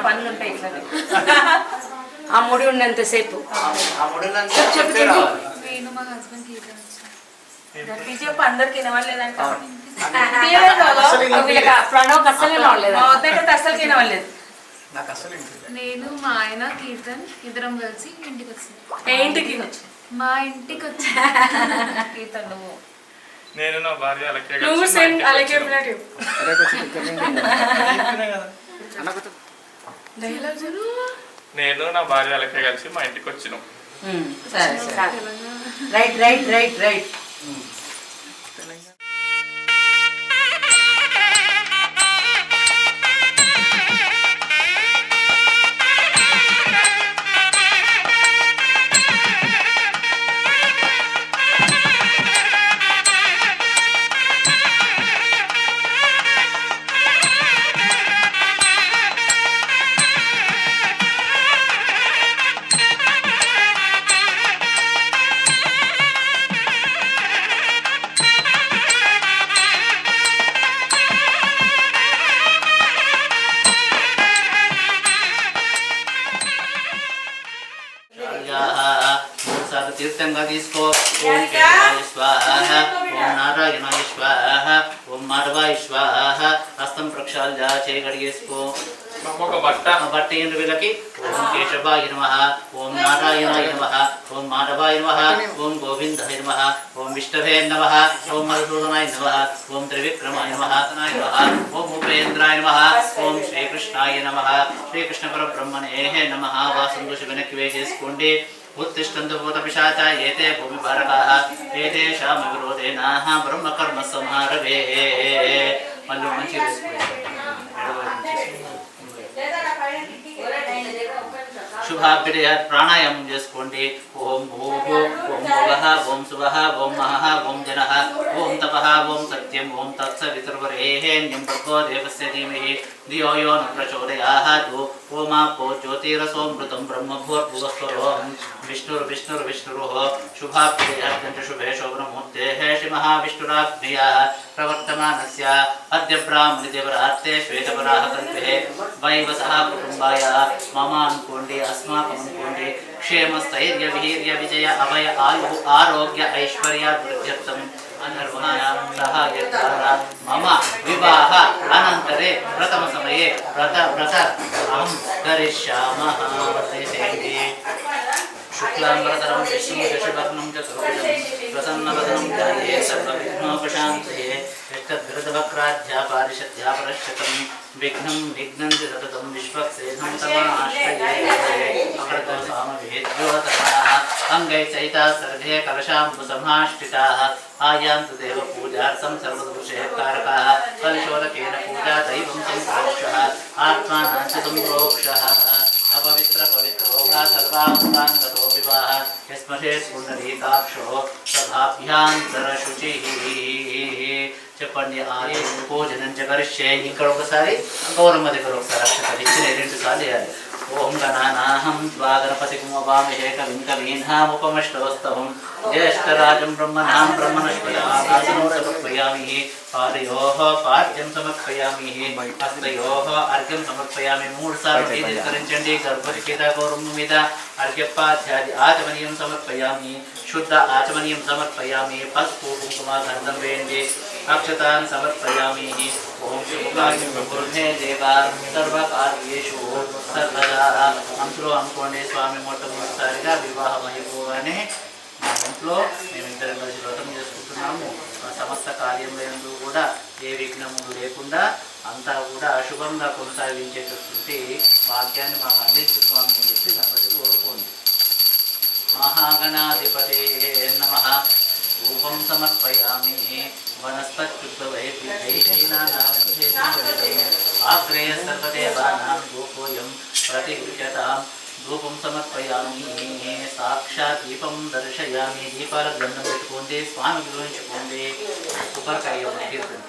పనులు ఉంటాయి ఇట్లా. ఆ ముడి ఉన్నంతసేపు నేను మా హస్బెండ్ కీర్తన చెప్పు అందరికి వినవలేదంట. ప్రణవ్ అసలు వినవలేదు, అసలు వినవలేదు. నేను మా ఆయన కీర్తన్ ఇద్దరం కలిసి ఇంటికి వచ్చాను. ఇంటికి మా ఇంటికి వచ్చి కీర్తన్ నువ్వు నేను నా భార్య అలకే నువ్వు సేమ్ అలాగే నేను నా భార్య అలకే కలిసి మా ఇంటికి వచ్చినాం. సరే సరే రైట్ రైట్ రైట్ రైట్. తీర్థంగా తీసుకో. ఓం కేశవాయ స్వాహ, ఓం నారాయణాయ స్వాహ, ఓం మాధవాయ స్వాహ. హస్తం ప్రక్షాళన చేయి కడిగేసుకో. ఒక బట్ట బట్ట ఎండు వీళ్ళకి ఓం కేశవాయ నమః, ఓం నారాయణాయ నమః, ఓం మాధవాయ నమః, ఓం గోవిందాయ నమః, ఓం విష్ణవే నమః, ఓం మధుసూదనాయ నమః, ఓం త్రివిక్రమాయ నమః, ఓం ఉపేంద్రాయ నమః, ఓం శ్రీకృష్ణాయ నమః. శ్రీకృష్ణ పరబ్రహ్మణే నమః. వాసంతో వెనక్కి వేసేసుకోండి. उत्तिष्ठन्तु भूतपिशाचा एते भूमिभारकाः एतेषां विरोधेनाः ब्रह्मकर्म संहारवे. मल्लू मंची शुभाभ्युदय प्राणायामं చేసుకోండి. ఓం భూః ఓం భువః ఓం సువః ఓం మహః ఓం జనః ఓం తపః ఓం సత్యం ఓం తత్సవితుర్వరేణ్యం భర్గో దేవస్య ధీమహి ధియో యో న ప్రచోదయాత్. ఓమాపో జ్యోతిరసోమృతం బ్రహ్మభూర్భువస్వరం. విష్ణుర్విష్ణుర్విష్ణురుః. शुभाभ्युदय अत्यंत शुभे शोभनमुहूर्तेः श्री महाविष्णुराज्ञया प्रवर्तमानस्य अद्य ब्राह्मणे देवरात्रे श्वेतवराहकल्पे वैवसः कुटुम्बाय मम अनुकोण्डे अस्माकम् अनुकोण्डे क्षेमस्थैर्य वीर्य विजय अभय आयुः आरोग्य ऐश्वर्याभिवृद्ध्यर्थम् अनर्वणाया सहायद्वारा मम विवाह अनन्तरे प्रथम समये व्रत अहं करिष्यामः. शुक्लांबरधरं विष्णुं शशिवर्णं चतुर्भुजं प्रसन्नवदनं ध्याये सर्वविघ्नोपशान्तये. यष्टद्गृतवक्राध्या पारिषद्या परश्चतं विघ्नं विघ्नन्ति सततं विश्वक्सेनं तमाश्रये. अकृतसामवेद्योतराः अङ्गैश्चैताः सर्वे कलशाम्बुसमाश्रिताः आयान्तु देवपूजार्थं सर्वदोषकारकाः. कलशोदकेन पूजा दैवं सम्प्रोक्षः आत्मानं च सम्प्रोक्षः. अपवित्र पवित्रो वा सर्वांगांगतो विवाह यस्महे पुंडरीकाक्षो सभाभ्यांतरशुचिः. చెప్పండి. ఆలయ భోజనం కరిష్యే. ఇక్కడ ఒకసారి గౌరమ్మ దగ్గర ఒకసారి అక్షతలు ఇచ్చిన 2 సార్లు చేయాలి. ఓం గణానాహం త్వా గణపతిం వవామహే కవిం కవీనాముపమశ్రవస్తవం జ్యేష్ఠరాజం బ్రహ్మణాం బ్రహ్మణస్పదాసనం సమర్పయామి. పాదయోః పాద్యం సమర్పయామి, హస్తయోః అర్ఘ్యం సమర్పయామి. 3 సార్లు ధరించండి. గర్భస్థిత గౌరమ్మ మీద అర్ఘ్యపాధ్యాది ఆచమనీయం సమర్పయామి. శుద్ధ ఆచమనీయం సమర్పయామి. పసుపు కుంకుమ గంధం వేయండి. అక్షతాన్ సమర్పయామి. ఓం శుభాయం గురుమే దేవ సర్వకార్యేషు సర్వదా. అంతలో అనుకోండి. స్వామి మొట్టమొదటిసారిగా వివాహం అయిపోగానే మా ఇంట్లో మేమిద్దరం కలిసి వ్రతం చేసుకుంటున్నాము. సమస్త కార్యములందు కూడా ఏ విఘ్నములు లేకుండా అంతా కూడా శుభంగా కొనసాగించేటటువంటి భాగ్యాన్ని మాకు అందించు స్వామి అని చెప్పి గణపతి కోరుకోండి. మహాగణాధిపతే నమః. రూపం సమర్పయామి. ఆగ్రేయ సర్వదేవానాం రూపోయం ప్రతిగృహ్యతాం. ధూపం సమర్పయామి. సాక్షాత్ దీపం దర్శయామి. దీపాల గంధం పెట్టుకోండి. స్వామికి చూపించుకోండి. కొబ్బరికాయ కీర్తన.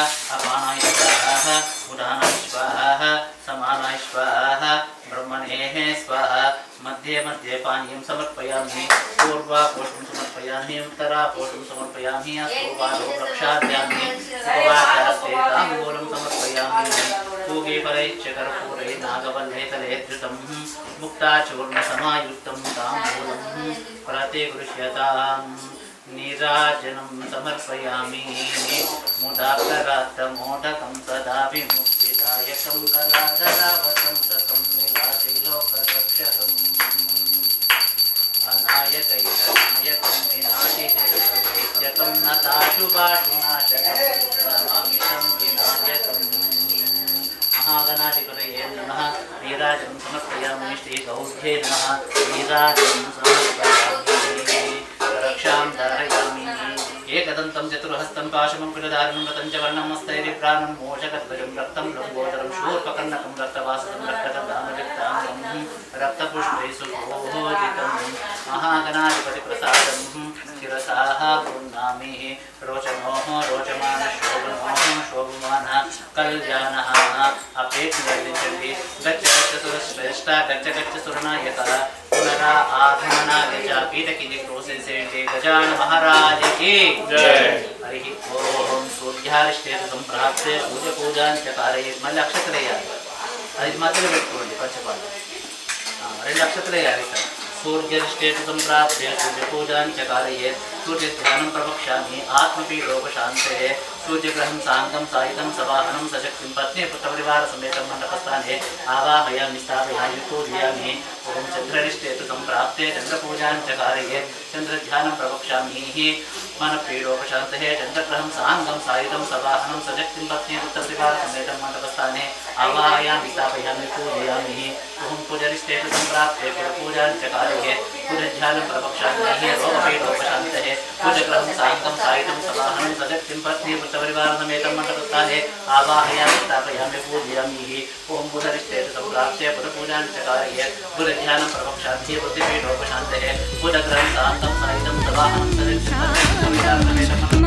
अपानाय स्वाहा उदानाय स्वाहा समानाय स्वाहा ब्रह्मणे स्वाहा मध्ये मध्ये पानीयं समर्पयामि पूर्वापोषं समर्पयामि उत्तरापोषं समर्पयामि अस्तोपादौ प्रक्षालयामि उपवासस्ते ताम्बूलं समर्पयामि पूगे परैश्च कर्पूरे नागवल्लेतले धृतं मुक्ताचूर्णसमायुक्तं ताम्बूलं प्रते गृह्यताम् नीराजनं समर्पयामि मुदाप्तरात्तमोदकं सदा विमुक्तिदायकं कलाधरावतं सतं निवासि लोकरक्षकम् अनायकैकनायकं विनाशितैकं नताशुभाशुनाशकं नमामि तं विनायकम् महागणाधिपतये नमः नीराजनं समर्पयामि श्रीगौर्ये नमः नीराजनं समर्पयामि रक्षां धारयामि एकदन्तं चतुर्हस्तं पाशमं कुलधारणं रतं च वर्णं हस्तैर्प्राणं मोचकध्वजं रक्तं लम्बोदरं शूर्पकर्णकं रक्तवासकं रक्तदामविक्ताङ्गं रक्तपुष्पैः सुभोजितं महागणाधिपतिप्रसादं शिरसाः गृह्णामि रोचनोः रोचमानः शोभनोः शोभमानः कल्याणः अपेक्षितः गच्छ गच्छ सुरश्रेष्ठा गच्छ गच्छ सुरनायकः पुनरा आगमनाय च पीठकिनि क्रोशेसेण्टे गजानन महाराज की जय। हरि ओम सूर्यारिष्टे संप्राप्ते सूर्य पूजां च कारयेत् मल्ल अक्षतलेयाలి అది మధ్యలో పెట్టుకోండి పంచపాద రెండు అక్షతలేయాలి ఇక్కడ सूर्यरिष्टे संप्राप्ते सूर्य पूजां च कारयेत् सूर्य ध्यानं प्रवक्ष्यामि आत्मपीडोपशान्ते सूर्यग्रहं साङ्गं सायुधं सवाहनं सशक्तिं पत्नी पुत्रपरिवारसमेतं मण्डपस्थाने आवाहयामि स्थापयामि पूजयामि ओम चन्द्ररिष्टे संप्राप्ते चन्द्रपूजां च कारयेत् चन्द्रध्यानं प्रवक्ष्यामि मनपीडोपशान्तः चन्द्रग्रहं साङ्गं सायुधं सवाहनं सशक्तिं पत्नी पुत्रपरिवारसमेतं मण्डपस्थाने आवाहयामि स्थापयामि पूजयामि ओम पूजरिष्टे संप्राप्ते पूजां च कारयेत् पूजध्यानं प्रवक्ष्यामि रोगपीडोपशान्तः पूजग्रहं साङ्गं सायुधं सवाहनं सशक्तिं पत्नी पुत्रपरिवारसमेतं मण्डपस्थाने आवाहयामि स्थापयामि पूजयामि ओम बुधरिष्टे संप्राप्ते बुधपूजां च कारयेत् बुधध्यानं प्रवक्ष्यामि बुद्धिपीडोपशान्तः बुधग्रहं साङ्गं सायुधं सवाहनं सशक्तिं पत्नी पुत्रपरिवारसमेतं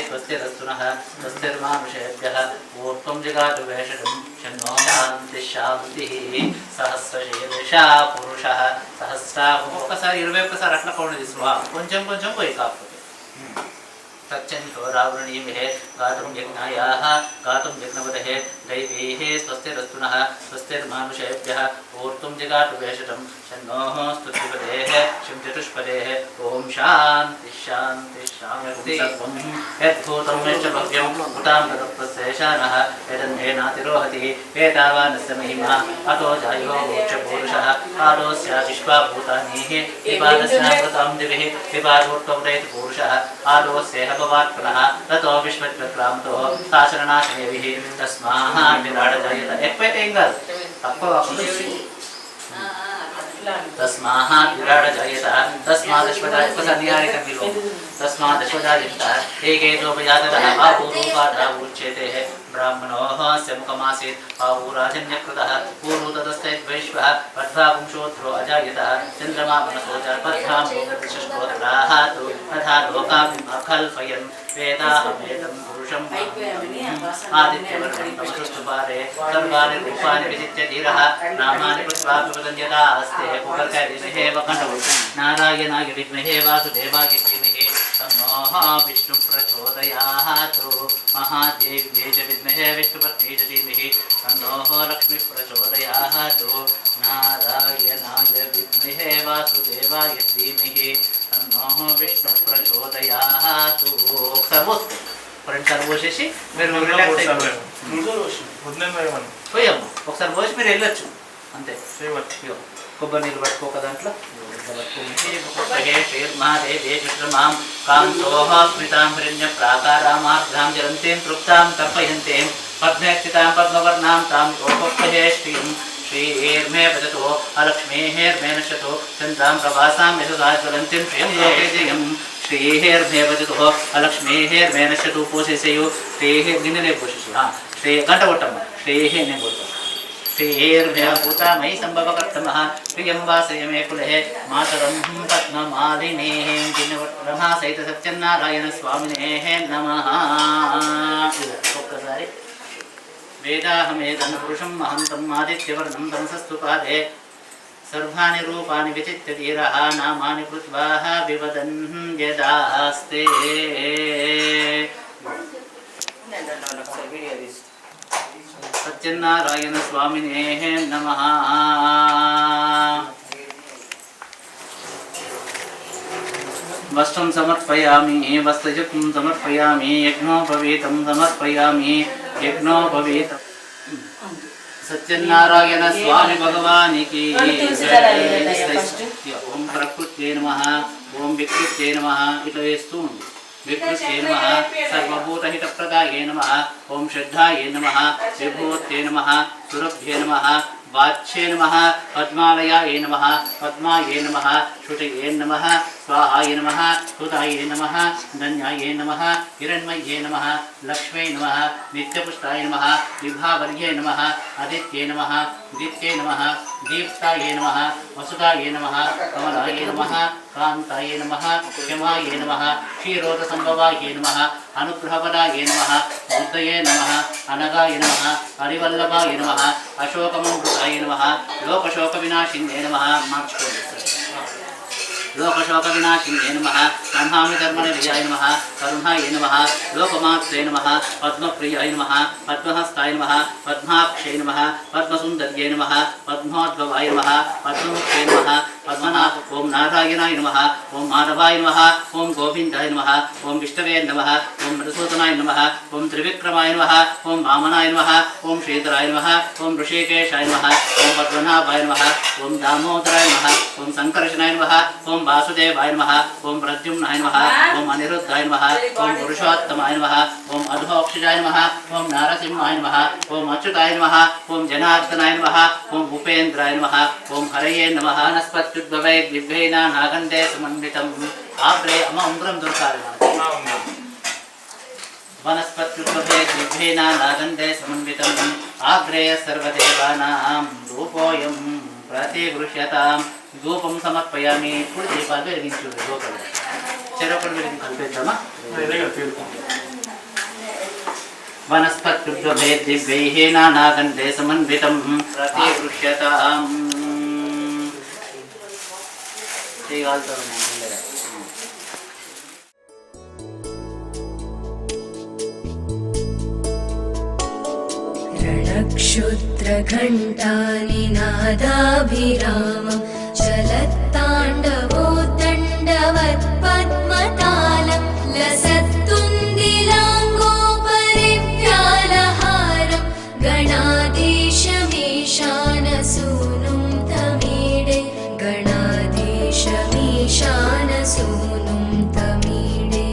स्वस्तिरस्तुनः स्वस्तिर्मानुषेभ्यः ऊर्ध्वं जगातु वैषडं शन्नो शान्तिः शान्तिः सहस्रशीर्षा पुरुषः सहस्राहुः ఒకసారి 21 అట్లా కౌంట్ తీసుకో కొంచెం కొంచెం పోయి కాకపోతే तच्चन्होरावृणीमिहे गातुं यज्ञायाः गातुं यज्ञवदः दैवीः स्वस्तिरस्तुनः स्वस्तिर्मानुषेभ्यः ऊर्ध्वं जगातु वैषडं शन्नो स्तुतिपदेः शिं चतुष्पदेः ॐ शान्तिः शान्तिः यद्भूतं यश्च भव्यम् उतां तदप्तशेषानः यदन्येनातिरोहति एतावानस्य महिमा अतो जायो मोक्षपूरुषः आलोस्याशिष्वा भूतानि विपादस्यामृतं दिविः विपादोत्तमरेति पुरुषः आलोस्येह भवात् पुनः ततो विश्वज्वक्रामतो शासननाशनेभिः तस्माः विराडजायत एक्वेटेङ्गल् तस्माः विराडजायत तस्मादश्वजायत तस्मादश्वजायत एकेतोपजातः बाहुरूपाधः उच्यते ब्राह्मणोः स्य मुखमासीत् बाहुराजन्यकृतः पूर्वो ततस्तेद्वैश्वः पद्भापुंशोत्रो अजायतः चन्द्रमा मनसो जल्पद्भ्यां भूमिर्विशिष्टोत्राः तु तथा लोकाभिमखल्पयन् वेदाहमेतं पुरुषं आदित्यवर्णं तमसुष्टुपारे सर्वाणि रूपाणि विजित्य धीरः नामानि कृत्वापि वदन्यता अस्ते पुकर्करिमहे वकण्डौ नारायणाय विद्महे वासुदेवाय धीमहि तन्नो विष्णुप्रचोदयात् महादेव्यै च विद्महे विष्णुपत्न्यै च धीमहि तन्नो लक्ष्मीप्रचोदयात् नारायणाय विद्महे वासुदेवाय धीमहि तन्नो विष्णुप्रचोदयात् सर्वोत्तम ఒకసారి పోసేసి మీరు పోయాము ఒకసారి పోసి మీరు వెళ్ళొచ్చు అంతే కొబ్బరి నీళ్ళు పట్టుకోక దాంట్లో महादेवेशुश्रमां कांसोः स्मृतां हिरण्यप्राकारामार्द्रां जलन्तीं तृप्तां तर्पयन्तीं पद्मे स्थितां पद्मवर्णां तां लोकोपहे श्रियं श्रीर्मे भजतो अलक्ष्मीर्मे नश्यतो चन्द्रां प्रभासां यशसा ज्वलन्तीं श्रियं लोके जयं श्रीर्मे भजतो अलक्ष्मीर्मे नश्यतो पोषेसेयु श्रीः गिन्ने पोषेसु श्री गंट कोट्टम्म श्रीः ने बोलता श्रीर्भूता मयि संभवकर्तमः प्रियं वासयमे कुले मातरं पद्ममालिनेः गिन्नवट्टमः सहित सत्यनारायण स्वामिनेः नमः ఒక్కసారి वेदाहमेदं पुरुषं महन्तं आदित्यवर्णं तमसस्तु पादे सर्वाणि रूपाणि विचित्य धीरः नामानि कृत्वाः विवदन् यदास्ते सत्यनारायण स्वामिनेः नमः वस्त्रं समर्पयामि वस्त्रयुक्तं समर्पयामि यज्ञोपवीतं समर्पयामि यज्ञोपवीतं सत्यनारायण स्वामी भगवान की ओम प्रकृत्यै नमः ओम विकृत्यै नमः इतयस्तु विकृत्यै नमः सर्वभूतहितप्रदायै नमः ओम श्रद्धायै नमः विभूत्यै नमः सुरभ्ये नमः वाच्ये नमः पद्मालयायै नमः पद्मायै नमः श्रुतये नमः स्वाहाय नमः सुधायै नमः धन्यायै नमः हिरण्मये नमः लक्ष्म्यै नमः नित्यपुष्टाय नमः विभावर्ये नमः आदित्ये नमः दित्ये नमः दीप्तायै नमः वसुधायै नमः कमलायै नमः कान्तायै नमः क्षमायै नमः क्षीरोदसम्भवायै नमः अनुग्रहपदायै नमः बुद्धये नमः अनगाय नमः हरिवल्लभाय नमः अशोकममृताय नमः लोकशोकविनाशिन्ये नमः लोकशोकविनाशिन्ये नमः ब्रह्मामि धर्मनिलयाय नमः करुणाय नमः लोकमात्रे नमः पद्मप्रियाय नमः पद्महस्ताय नमः पद्माक्षे नमः पद्मसुन्दर्ये नमः पद्मोद्भवाय नमः पद्ममुखे नमः पद्मनाभ ओम नारायणाय नमः ओम माधवाय नमः ओम गोविन्दाय नमः ओम विष्णवे नमः ओम मधुसूदनाय नमः ओम त्रिविक्रमाय नमः ओम वामनाय नमः ओम श्रीधराय नमः ओम ऋषिकेशाय नमः ओम पद्मनाभाय नमः ओम दामोदराय नमः ओम संकर्षणाय नमः ओम वासुदेवाय नमः ओम प्रद्युम्नाय नमः ओम अनिरुद्धाय नमः ओम पुरुषोत्तमाय नमः ओम अधोक्षजाय नमः ओम नारसिंहाय नमः ओम अच्युताय नमः ओम जनार्दनाय नमः ओम भूपेन्द्राय नमः ओम हरये नमः वनस्पत्युद्भवे दिव्येन नागन्धे समन्वितम् आग्रे अम उंगरं दొరకాలి वनस्पत्युद्भवे दिव्येन नागन्धे समन्वितम् आग्रे सर्वदेवानां रूपोऽयं प्रतिगृह्यतां धूपं समर्पयामि ఇప్పుడు దీపాలు వెలిగించుకోండి లోపల చెరొకటి వెలిగించుకుంటామా वनस्पत्युद्भवे दिव्यैः नानागन्धे समन्वितं प्रतिगृह्यताम् रणक्षुद्रघण्टानिनादाभिरामं चलत्ताण्डवोत्तण्डवत्पद्मतालं लसत्तुन्दिलाङ्गोपरिव्यालहारं गणाधीशमीशानसूनुं तमीडे गणाधीशमीशानसूनुं तमीडे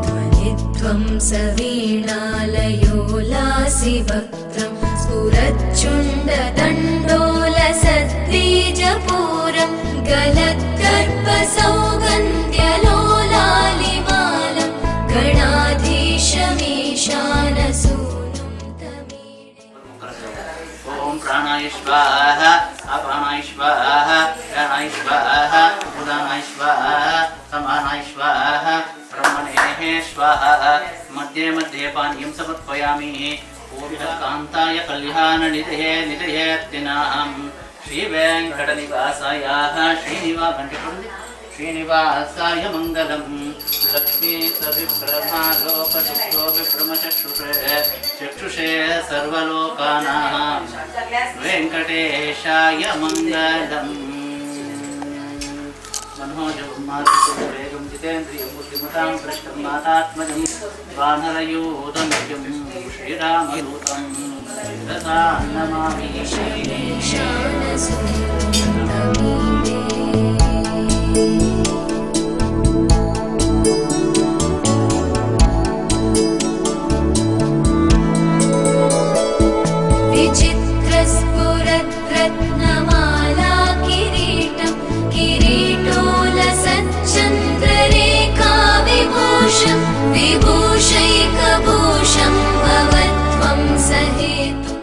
ध्वनित्वं सवीणालयोलासिवक्त्रं स्फुरच्चुण्डदण्डोलसद्बीजपूरं गलद्गर्भसौगन्ध्यलोलालिमालं गणाधीशमीशानसूनुं तमीडे ओम प्राणाय स्वाहा अपानाय स्वाहा प्राणाय स्वाहा उदानाय स्वाहा समानाय स्वाहा ब्रह्मणे स्वाहा मध्ये मध्ये पानीयं समर्पयामि पूर्णकान्ताय कल्याणनिधये निधयेत्तिनां श्रीवेङ्कटनिवासाय श्रीनिवासाय मङ्गलं लक्ष्मी सविप्रभालोकदुग्धो विप्रमचक्षुषे चक्षुषे सर्वलोकानां वेङ्कटेशाय मङ्गलम् मनोजवन्मार्गं जितेन्द्रियं बुद्धिमतां कृष्णं मातात्मजं वानरयूतं श्रीरामदूतं शिरसा नमामि विचित्रस्फुरद्रत्नमाला किरीटं किरीटोलसच्चन्द्ररेखाविभूषं विभूषैकभूषं भवत्वं सहेतु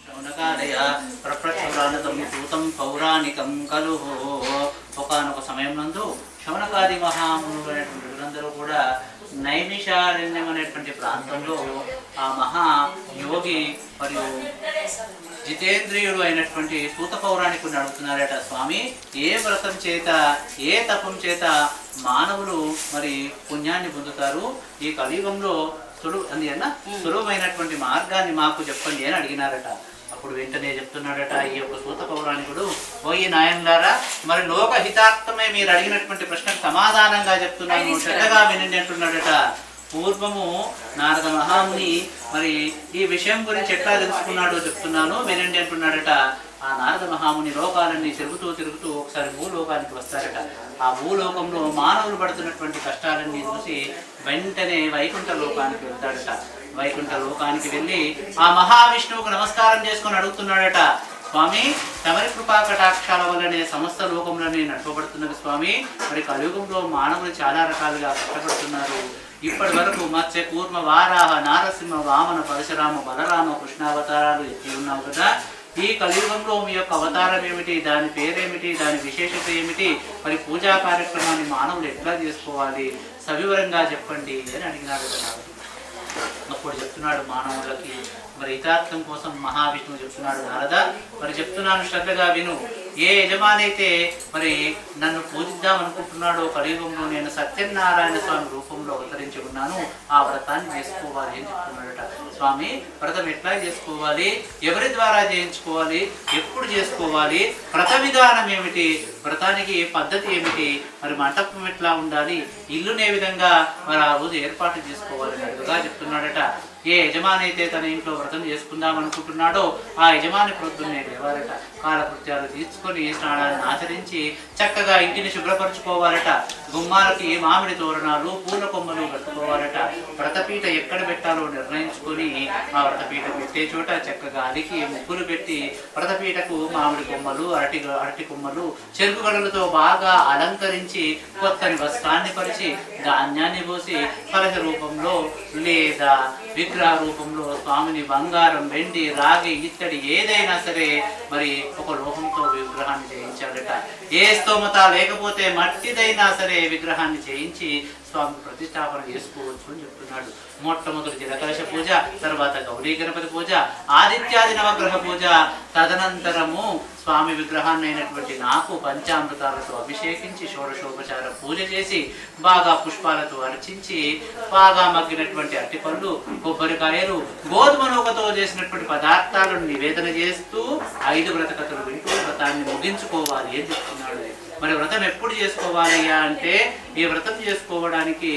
శౌనకాదయ ప్రప్రచురానతం సూతం పౌరాణికం కలు ఒకనొక సమయం నందు శౌనకాది మహామునులు అనేటువంటి వీరందరూ కూడా నైమిషారణ్యం అనేటువంటి ప్రాంతంలో ఆ మహా యోగి మరియు జితేంద్రియుడు అయినటువంటి సూత పౌరాణికుడిని అడుగుతున్నారట, స్వామి ఏ వ్రతం చేత ఏ తపం చేత మానవులు మరి పుణ్యాన్ని పొందుతారు? ఈ కలియుగంలో సులువైనటువంటి మార్గాన్ని మాకు చెప్పండి అని అడిగినారట. అప్పుడు వెంటనే చెప్తున్నాడట ఈ యొక్క సూత పౌరాణికుడు, పోయి నాయనలారా, మరి లోకహితార్థమే మీరు అడిగినటువంటి ప్రశ్నకు సమాధానంగా చెప్తున్నాను, శ్రద్ధగా వినండి అంటున్నాడట. పూర్వము నారద మహాముని మరి ఈ విషయం గురించి ఎట్లా తెలుసుకున్నాడో చెప్తున్నాను వినండి అంటున్నాడట. ఆ నారద మహాముని లోకాలన్నీ తిరుగుతూ ఒకసారి భూలోకానికి వస్తారట. ఆ భూలోకంలో మానవులు పడుతున్నటువంటి కష్టాలన్నీ చూసి వెంటనే వైకుంఠ లోకానికి వెళ్తాడట. వైకుంఠ లోకానికి వెళ్ళి ఆ మహావిష్ణువుకు నమస్కారం చేసుకొని అడుగుతున్నాడట, స్వామి తమరి కృపా కటాక్షాల వల్లనే సమస్త లోకంలోనే నడపబడుతున్నది స్వామి. మరి కలియుగంలో మానవులు చాలా రకాలుగా కష్టపడుతున్నారు. ఇప్పటి వరకు మత్స్య కూర్మ వారాహ నారసింహ వామన పరశురామ బలరామ కృష్ణావతారాలు ఎత్తి ఉన్నావు కదా, ఈ కలియుగంలో మీ యొక్క అవతారం ఏమిటి, దాని పేరేమిటి, దాని విశేషత ఏమిటి, మరి పూజా కార్యక్రమాన్ని మానవులు ఎట్లా చేసుకోవాలి సవివరంగా చెప్పండి అని అడిగినాడు కదా. అప్పుడు చెప్తున్నాడు మానవులకి మరి హితార్థం కోసం మహావిష్ణువు చెప్తున్నాడు, నారద మరి చెప్తున్నాను శ్రద్ధగా విను. ఏ యజమానైతే మరి నన్ను పూజిద్దాం అనుకుంటున్నాడో కలియుగంలో నేను సత్యనారాయణ స్వామి రూపంలో అవతరించి ఉన్నాను, ఆ వ్రతాన్ని చేసుకోవాలి అని చెప్తున్నాడట. స్వామి వ్రతం ఎట్లా చేసుకోవాలి, ఎవరి ద్వారా చేయించుకోవాలి, ఎప్పుడు చేసుకోవాలి, వ్రత విధానం ఏమిటి, వ్రతానికి పద్ధతి ఏమిటి, మరి మంటపం ఎట్లా ఉండాలి, ఇల్లునే విధంగా మరి ఆ రోజు ఏర్పాటు చేసుకోవాలని అడుగుగా చెప్తున్నాడట. ఏ యజమానైతే తన ఇంట్లో వ్రతం చేసుకుందాం అనుకుంటున్నాడో ఆ యజమాని ప్రొద్దున్నే లేవాలట, కాలకృత్యాలు తీర్చుకొని స్నానాన్ని ఆచరించి చక్కగా ఇంటిని శుభ్రపరచుకోవాలట. గుమ్మాలకి మామిడి తోరణాలు పూల కొమ్మలు కట్టుకోవాలట. వ్రతపీఠ ఎక్కడ పెట్టాలో నిర్ణయించుకొని ఆ వ్రతపీఠ పెట్టే చోట చక్కగా అలికి ముగ్గులు పెట్టి వ్రతపీఠకు మామిడి కొమ్మలు అరటి కొమ్మలు చెరుకు గడలతో బాగా అలంకరించి కొత్తని వస్త్రాన్ని పరిచి ధాన్యాన్ని పోసి కలశ రూపంలో లేదా విగ్రహ రూపంలో స్వామిని బంగారం వెండి రాగి ఇత్తడి ఏదైనా సరే మరి ఒక లోహంతో విగ్రహాన్ని చేయించాడట. ఏ స్తోమత లేకపోతే మట్టిదైనా సరే విగ్రహాన్ని చేయించి స్వామి ప్రతిష్టాపన చేసుకోవచ్చు అని చెప్తున్నాడు. మొట్టమొదటి జలకలశ పూజ, తర్వాత గౌరీ గణపతి పూజ, ఆదిత్యాది నవగ్రహ పూజ, తదనంతరము స్వామి విగ్రహాన్ని అయినటువంటి నాకు పంచామృతాలతో అభిషేకించి షోడశోపచార పూజ చేసి బాగా పుష్పాలతో అర్చించి బాగా మగ్గినటువంటి అరటిపళ్ళు, కొబ్బరికాయలు, గోధుమ నూకతో చేసినటువంటి పదార్థాలను నివేదన చేస్తూ 5 వ్రతకథలు వింటూ వ్రతాన్ని వ్రతాన్ని ముగించుకోవాలి అని చెప్తున్నాడు. మరి వ్రతం ఎప్పుడు చేసుకోవాలయ్యా అంటే ఈ వ్రతం చేసుకోవడానికి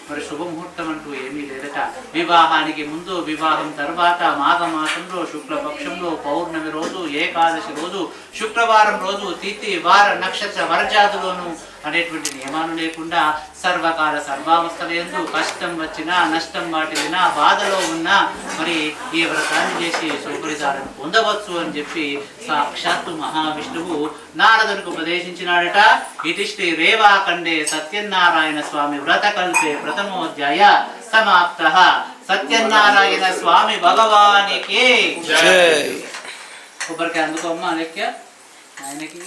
మరి శుభముహూర్తం అంటూ ఏమీ లేదట. వివాహానికి ముందు, వివాహం తర్వాత, మాఘమాసంలో శుక్లపక్షంలో, పౌర్ణమి రోజు, ఏకాదశి రోజు, శుక్రవారం రోజు, తిథి, వార, నక్షత్ర, వరజాతులోను అనేటువంటి నియమాలు లేకుండా సర్వకాల సర్వావస్థలందు కష్టం వచ్చినా, నష్టం వాటిల్లినా, బాధలో ఉన్నా మరి ఈ వ్రతాన్ని చేసి సుఫలితాలను పొందవచ్చు అని చెప్పి సాక్షాత్తు మహావిష్ణువు నారదునికి ఉపదేశించినాడట. ఇది శ్రీ రేవాఖండే సత్యనారాయణ స్వామి వ్రతకల్పే ప్రథమోధ్యాయ సమాప్తః. సత్యనారాయణ స్వామి భగవానికి కొబ్బరికాయ అందుకోమ్మా లెక్క ఆయనకి.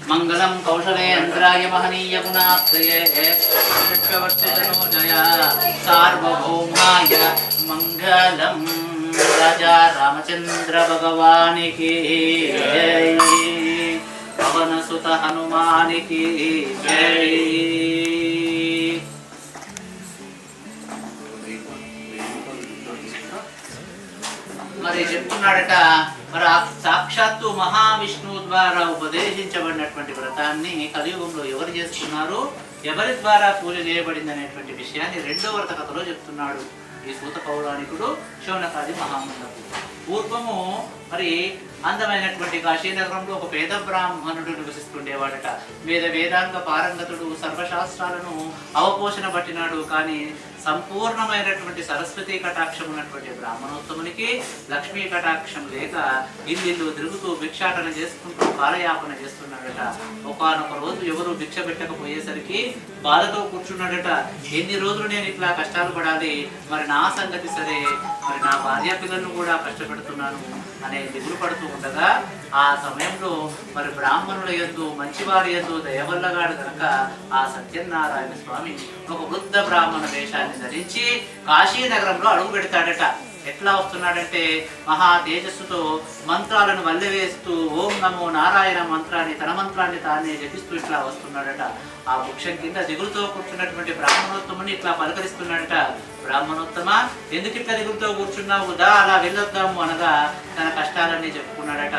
మంగళం కౌశలేంద్రాయ మహనీయ గుణాత్రయే చక్రవర్తితనోజయ సార్వభౌమాయ మంగళం. రాజా రామచంద్ర భగవానికి జై, పవనసుత హనుమానికి జై. మరి చెప్తున్నాడట, మరి సాక్షాత్తు మహావిష్ణువు ద్వారా ఉపదేశించబడినటువంటి వ్రతాన్ని కలియుగంలో ఎవరు చేసుకున్నారు, ఎవరి ద్వారా పూజ చేయబడింది అనేటువంటి విషయాన్ని రెండో వ్రత కథలో చెప్తున్నాడు ఈ సూత పౌరాణికుడు శౌనకాది మహామునులకు. పూర్వము మరి అందమైనటువంటి కాశీనగరంలో ఒక పేద బ్రాహ్మణుడు నివసిస్తుండేవాడట. వేదాంగ పారంగతుడు, సర్వశాస్త్రాలను అవపోషణ పట్టినాడు. కానీ సంపూర్ణమైనటువంటి సరస్వతీ కటాక్షం ఉన్నటువంటి బ్రాహ్మణోత్తమునికి లక్ష్మీ కటాక్షం లేక ఇల్లు తిరుగుతూ భిక్షాటన చేసుకుంటూ కాలయాపన చేస్తున్నాడట. ఒకనొక రోజు ఎవరు భిక్ష పెట్టకపోయేసరికి బాధతో కూర్చున్నాడట. ఎన్ని రోజులు నేను ఇట్లా కష్టాలు పడాలి, మరి నా సంగతి సరే, మరి నా భార్య పిల్లలను కూడా కష్టపెడుతున్నాను అనే దిగులు పడుతూ ఉండగా ఆ సమయంలో మరి బ్రాహ్మణుల యందు, మంచివారి యందు దయవల్లగాడు కనుక ఆ సత్యనారాయణ స్వామి ఒక వృద్ధ బ్రాహ్మణ వేషాన్ని ధరించి కాశీనగరంలో అడుగు పెడతాడట. ఎట్లా వస్తున్నాడంటే మహా తేజస్సుతో మంత్రాలను వల్లెవేస్తూ ఓం నమో నారాయణ మంత్రాన్ని, తన మంత్రాన్ని తానే జపిస్తూ ఇట్లా వస్తున్నాడట. ఆ వృక్షం కింద దిగులుతో కూర్చున్నటువంటి బ్రాహ్మణోత్తముని ఇట్లా పలకరిస్తున్నాడట. బ్రాహ్మణోత్తమ, ఎందుకు ఇట్లా దిగులుతో కూర్చున్నావు, దా అలా వెళ్ళొద్దాము అనగా తన కష్టాలన్నీ చెప్పుకున్నాడట.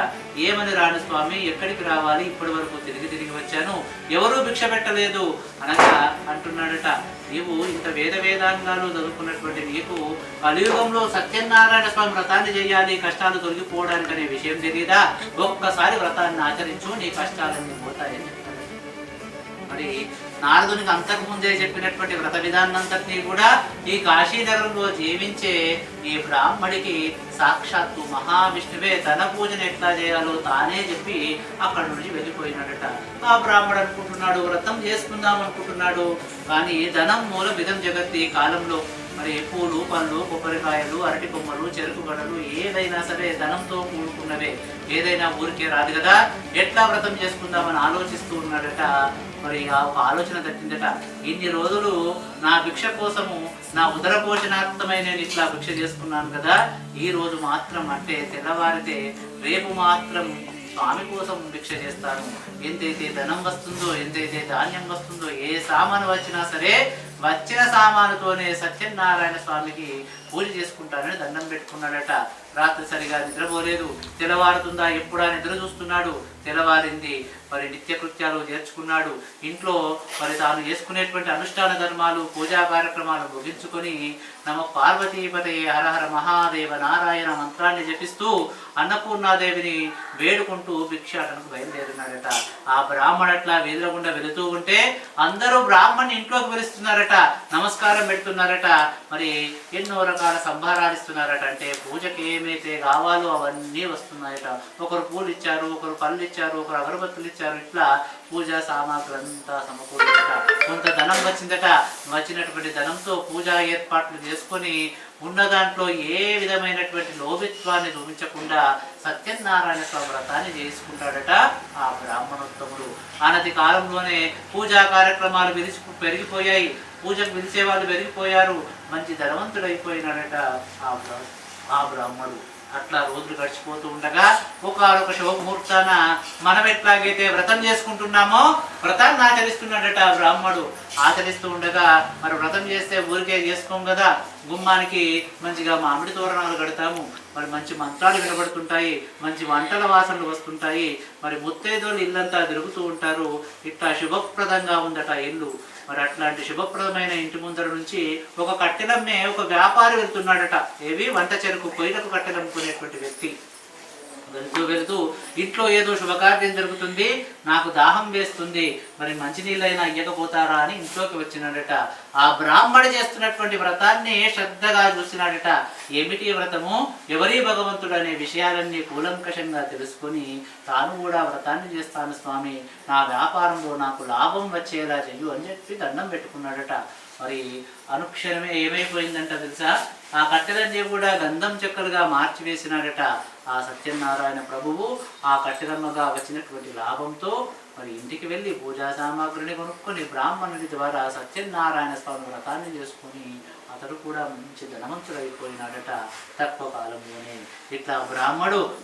ఏమని రాను స్వామి, ఎక్కడికి రావాలి, ఇప్పటి వరకు తిరిగి వచ్చాను, ఎవరూ భిక్ష పెట్టలేదు అనగా అంటున్నాడట. నీవు ఇంత వేదాంగాలు చదువుకున్నటువంటి నీకు కలియుగంలో సత్యనారాయణ స్వామి వ్రతాన్ని చేయాలి కష్టాలు తొలగిపోవడానికి అనే విషయం తెలియదా? ఒక్కసారి వ్రతాన్ని ఆచరించు, నీ కష్టాలన్నీ పోతాయని. మరి నారదునికి అంతకు ముందే చెప్పినటువంటి వ్రత విధానంతటినీ కూడా ఈ కాశీనగరంలో జీవించే ఈ బ్రాహ్మడికి సాక్షాత్తు మహావిష్ణువే తన పూజను ఎట్లా చేయాలో తానే చెప్పి అక్కడి నుంచి వెళ్ళిపోయినాడట. ఆ బ్రాహ్మడు అనుకుంటున్నాడు వ్రతం చేసుకుందాం అనుకుంటున్నాడు, కానీ ధనం మూల విధం జగత్ ఈ కాలంలో మరి పూలు, పళ్ళు, కొబ్బరికాయలు, అరటి కొమ్మలు, చెరుకు గడలు ఏదైనా సరే ధనంతో కూడుకున్నవే, ఏదైనా ఊరికే రాదు కదా. ఎట్లా వ్రతం చేసుకుందామని ఆలోచిస్తూ ఉన్నాడట. మరి ఆ ఒక ఆలోచన తట్టిందట. ఇన్ని రోజులు నా భిక్ష కోసము, నా ఉదర పోషణార్థమై నేను ఇట్లా భిక్ష చేసుకున్నాను కదా, ఈ రోజు మాత్రం అంటే తెల్లవారితే రేపు మాత్రం స్వామి కోసం భిక్ష చేస్తాను. ఎంతైతే ధనం వస్తుందో, ఎంతైతే ధాన్యం వస్తుందో, ఏ సామాను వచ్చినా సరే వచ్చిన సామానుతోనే సత్యనారాయణ స్వామికి పూజ చేసుకుంటానని దండం పెట్టుకున్నాడట. రాత్రి సరిగా నిద్రపోలేదు. తెల్లవారుతుందా ఎప్పుడా నిద్ర చూస్తున్నాడు. తెల్లవారింది. మరి నిత్యకృత్యాలు చేర్చుకున్నాడు. ఇంట్లో మరి తాను చేసుకునేటువంటి అనుష్ఠాన ధర్మాలు, పూజా కార్యక్రమాలు ముగించుకొని నమ పార్వతీపతయే హరహర మహాదేవ నారాయణ మంత్రాన్ని జపిస్తూ అన్నపూర్ణాదేవిని వేడుకుంటూ భిక్షాటనకు బయలుదేరినాడట. ఆ బ్రాహ్మణట్లా వీధుల గుండా వెళుతూ ఉంటే అందరూ బ్రాహ్మణ్ణి ఇంట్లోకి పిలుస్తున్నారట, నమస్కారం పెడుతున్నారట, మరి ఎన్నో రకాల సంభారాలు ఇస్తున్నారట. అంటే పూజకి ఏమైతే కావాలో అవన్నీ వస్తున్నాయట. ఒకరు పూలు ఇచ్చారు, ఒకరు పళ్ళు ఇచ్చారు, ఒకరు అగరబత్తులు ఇచ్చారు. ఇట్లా పూజా సామాగ్రి అంతా సమకూరిందట. కొంత ధనం వచ్చిందట. వచ్చినటువంటి ధనంతో పూజా ఏర్పాట్లు చేసుకొని ఉన్న దాంట్లో ఏ విధమైనటువంటి లోభిత్వాన్ని చూపించకుండా సత్యనారాయణ స్వామి వ్రతాన్ని చేసుకుంటాడట ఆ బ్రాహ్మణోత్తముడు. అనతి కాలంలోనే పూజా కార్యక్రమాలు పెరిగిపోయాయి. పూజకు పిలిచే వాళ్ళు పెరిగిపోయారు. మంచి ధనవంతుడైపోయినాడట ఆ బ్రాహ్మణుడు. అట్లా రోజులు గడిచిపోతూ ఉండగా ఒకనొక శుభముహూర్తాన మనం ఎట్లాగైతే వ్రతం చేసుకుంటున్నామో వ్రతాన్ని ఆచరిస్తున్నాడట ఆ బ్రాహ్మణుడు. ఆచరిస్తూ ఉండగా మరి వ్రతం చేస్తే ఊరికే చేసుకోం కదా, గుమ్మానికి మంచిగా మామిడి తోరణాలు కడతాము, మరి మంచి మంత్రాలు వినబడుతుంటాయి, మంచి వంటల వాసనలు వస్తుంటాయి, మరి ముత్తైదోళ్ళు ఇల్లంతా తిరుగుతూ ఉంటారు. ఇట్లా శుభప్రదంగా ఉందట ఇల్లు. మరి అట్లాంటి శుభప్రదమైన ఇంటి ముందర నుంచి ఒక కట్టెలమ్మే ఒక వ్యాపారి వెళ్తున్నాడట. ఏవి వంట చెరుకు పొయ్యిలకు కట్టెలమ్ముకునేటువంటి వ్యక్తి వెళ్తూ ఇంట్లో ఏదో శుభకార్యం జరుగుతుంది, నాకు దాహం వేస్తుంది, మరి మంచినీళ్ళైనా ఇయ్యకపోతారా అని ఇంట్లోకి వచ్చినాడట. ఆ బ్రాహ్మడు చేస్తున్నటువంటి వ్రతాన్ని శ్రద్ధగా చూసినాడట. ఏమిటి వ్రతము, ఎవరి భగవంతుడు అనే విషయాలన్నీ కూలంకషంగా తెలుసుకొని తాను కూడా వ్రతాన్ని చేస్తాను స్వామి, నా వ్యాపారంలో నాకు లాభం వచ్చేలా చెయ్యు అని చెప్పి దండం పెట్టుకున్నాడట. మరి అనుక్షణమే ఏమైపోయిందంట తెలుసా, ఆ కట్టెలన్నీ కూడా గంధం చెక్కలుగా మార్చివేసినాడట ఆ సత్యనారాయణ ప్రభువు. ఆ కట్టెలమ్మగా వచ్చినటువంటి లాభంతో మరి ఇంటికి వెళ్ళి పూజా సామాగ్రిని కొనుక్కొని బ్రాహ్మణుడి ద్వారా సత్యనారాయణ స్వామి వ్రతాన్ని చేసుకొని అతడు కూడా మంచి ధనవంతుడైపోయినాడట తక్కువ కాలంలోనే. ఇట్లా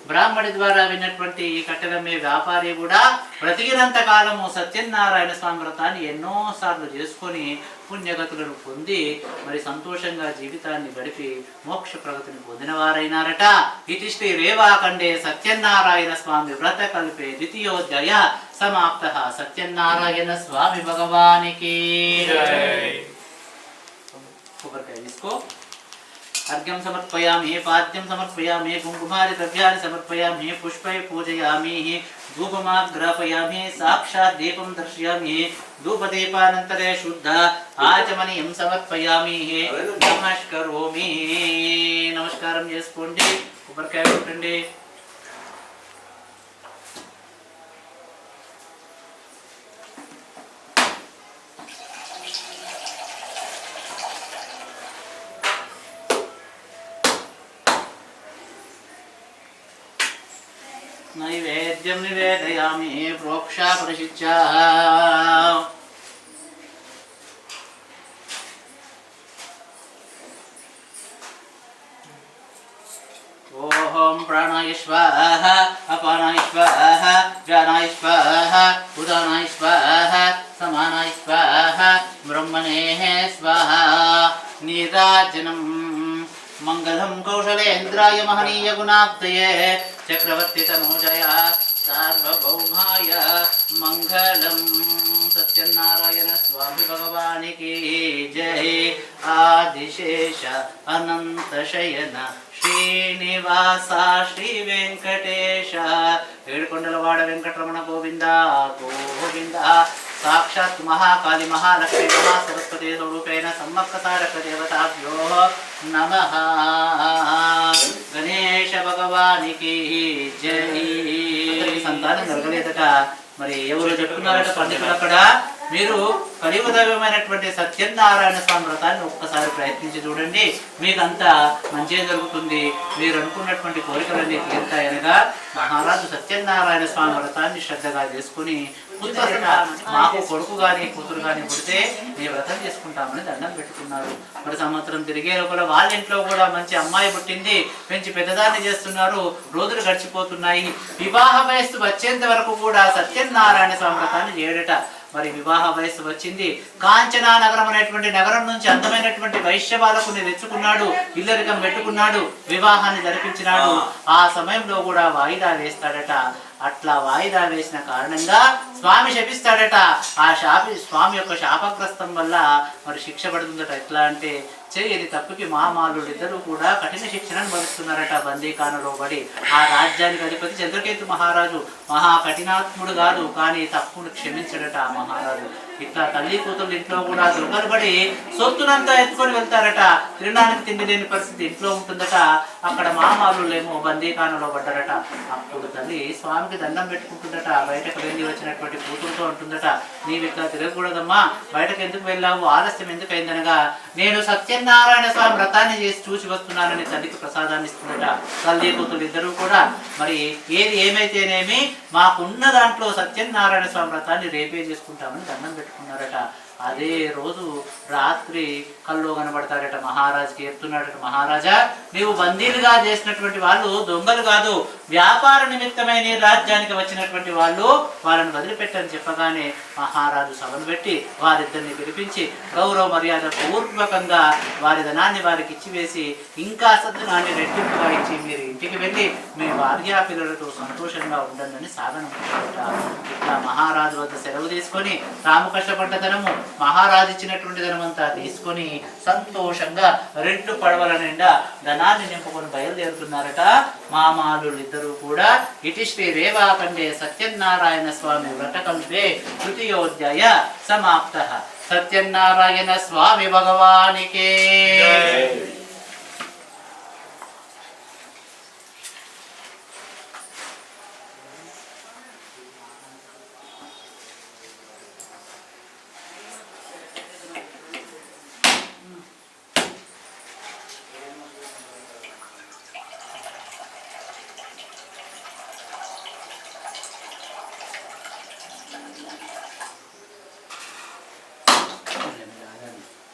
బ్రాహ్మడి ద్వారా విన్నటువంటి ఈ కట్టెలమ్మే వ్యాపారి కూడా బ్రతికినంత కాలము సత్యనారాయణ స్వామి వ్రతాన్ని ఎన్నోసార్లు చేసుకొని పుణ్యగతులను పొంది మరి సంతోషంగా జీవితాన్ని గడిపి మోక్ష ప్రగతిని పొందినవారైనారట. ఇది శ్రీ రేవాఖండే సత్యనారాయణ స్వామి వ్రత కల్పే ద్వితీయోధ్యాయ సమాప్త. సత్యనారాయణ స్వామి భగవానికి కొబ్బరికాయ తీసుకో. अर्घ्यं समर्पयामि, पाद्यं समर्पयामि, कुंकुमादि द्रव्याणि समर्पयामि, पुष्पै पूजयामि, धूपमाग्रापयामि, साक्षात् दीपं दर्शयामि, धूपदीपानन्तरे शुद्ध आचमनीयं समर्पयामि, नमस्करोमि. नमस्कारं చేసుకోండి, కొబ్బరికాయ కొట్టండి. नैवेद्यं निवेदयामि, प्रोक्षा परिशिच्या. ओम प्राणाय स्वाहा, अपानाय स्वाहा, व्यानाय स्वाहा, उदानाय स्वाहा, समानाय स्वाहा, ब्रह्मणे स्वाहा. नीराजनम् मंगलम कौशलेन्द्राय महनीय गुणाब्दये चक्रवर्ती तनूजय सार्वभौमाय मंगलम. सत्यनारायण स्वामी भगवान की जय. आदिशेष अनंत शयन श्रीनिवास श्री वेंकटेश. ఏడుకొండలవాడ వెంకటరమణ గోవింద గోవింద. साक्षात् महाकाली महालक्ष्मी महासरस्वती स्वरूपेण सम्मक्कतारक देवताभ्यो नमः. गणेश भगवानी की जय. సంతానం కలగలేదట. మరి ఎవరు చెప్తున్నారట పండితులు అక్కడ, మీరు కలియుగ దైవమైనటువంటి సత్యనారాయణ స్వామి వ్రతాన్ని ఒక్కసారి ప్రయత్నించి చూడండి, మీకంతా మంచిగా జరుగుతుంది, మీరు అనుకున్నటువంటి కోరికలన్నీ తీరుతాయనగా మహారాజు సత్యనారాయణ స్వామి వ్రతాన్ని శ్రద్ధగా చేసుకుని మాకు కొడుకు కానీ కూతురు కానీ పుడితే మీ వ్రతం చేసుకుంటామని దండం పెట్టుకున్నారు. మరి సంవత్సరం తిరిగే లోపల వాళ్ళ ఇంట్లో కూడా మంచి అమ్మాయి పుట్టింది, పెంచి పెద్దదాన్ని చేస్తున్నారు, రోజులు గడిచిపోతున్నాయి. వివాహ వయస్సు వచ్చేంత వరకు కూడా సత్యనారాయణ స్వామి వ్రతాన్ని చేయడట. మరి వివాహ వయస్సు వచ్చింది, కాంచనా నగరం అనేటువంటి నగరం నుంచి అందమైనటువంటి వైశ్యబాలకుని తెచ్చుకున్నాడు, ఇల్లరికం పెట్టుకున్నాడు, వివాహాన్ని జరిపించినాడు. ఆ సమయంలో కూడా వాయిదా వేస్తాడట. అట్లా వాయిదా వేసిన కారణంగా స్వామి శపిస్తాడట. ఆ స్వామి యొక్క శాపగ్రస్తం వల్ల మరి శిక్ష పడుతుందట. ఎట్లా అంటే చేయని తప్పుకి మామాలుడిద్దరూ కూడా కఠిన శిక్షణను భరిస్తున్నారట బందీఖానలో పడి. ఆ రాజ్యానికి అధిపతి చంద్రకేతు మహారాజు మహా కఠినాత్ముడు కాదు, కానీ తప్పును క్షమించడట ఆ మహారాజు. ఇట్లా తల్లి కూతురు ఇంట్లో కూడా దొంగలు పడి సొత్తునంతా ఎత్తుకొని వెళ్తారట. తినడానికి తిండి లేని పరిస్థితి ఇంట్లో ఉంటుందట. అక్కడ మామాలులేమో బందీఖానలో పడ్డారట. అప్పుడు తల్లి స్వామికి దండం పెట్టుకుంటుందట. బయటకు వెళ్ళి వచ్చినటువంటి వచ్చినటువంటి కూతురుతో అంటుందట, నీవు ఇక్కడ తిరగకూడదమ్మా, బయటకు ఎందుకు వెళ్ళావు, ఆలస్యం ఎందుకు అయిందనగా, నేను సత్యనారాయణ స్వామి వ్రతాన్ని చేసి చూసి వస్తున్నానని తల్లికి ప్రసాదాన్ని ఇస్తుందట. తల్లి కూతురు ఇద్దరు కూడా మరి ఏది ఏమైతేనేమి మాకున్న దాంట్లో సత్యనారాయణ స్వామి వ్రతాన్ని రేపే చేసుకుంటామని దండం పెట్టుకున్నారట. అదే రోజు రాత్రి కల్లో కనబడతాడట, మహారాజుకి చెప్తున్నాడట, మహారాజా నీవు బందీలుగా చేసినటువంటి వాళ్ళు దొంగలు కాదు, వ్యాపార నిమిత్తమై నీ రాజ్యానికి వచ్చినటువంటి వాళ్ళు, వాళ్ళని వదిలిపెట్టని చెప్పగానే మహారాజు సభను పెట్టి వారిద్దరిని పిలిపించి గౌరవ మర్యాద పూర్వకంగా వారి ధనాన్ని వారికి ఇచ్చివేసి ఇంకా ధనాన్ని రెట్టింపుగా ఇచ్చి మీరు ఇంటికి వెళ్ళి మీ భార్యా పిల్లలతో సంతోషంగా ఉండండి సాగనంటారట. ఇట్లా మహారాజు వద్ద సెలవు తీసుకొని తాము కష్టపడ్డ ధనము మహారాజు ఇచ్చినటువంటి ధనమంతా తీసుకొని సంతోషంగా 2 పడవల నిండా ధనాన్ని నింపుకొని బయలుదేరుతున్నారట మామాలు ఇద్దరు కూడా. ఇటి శ్రీ రేవాఖండే సత్యనారాయణ స్వామి వ్రతకల్పే తృతీయోధ్యాయ సమాప్త. సత్యనారాయణ స్వామి భగవానికే.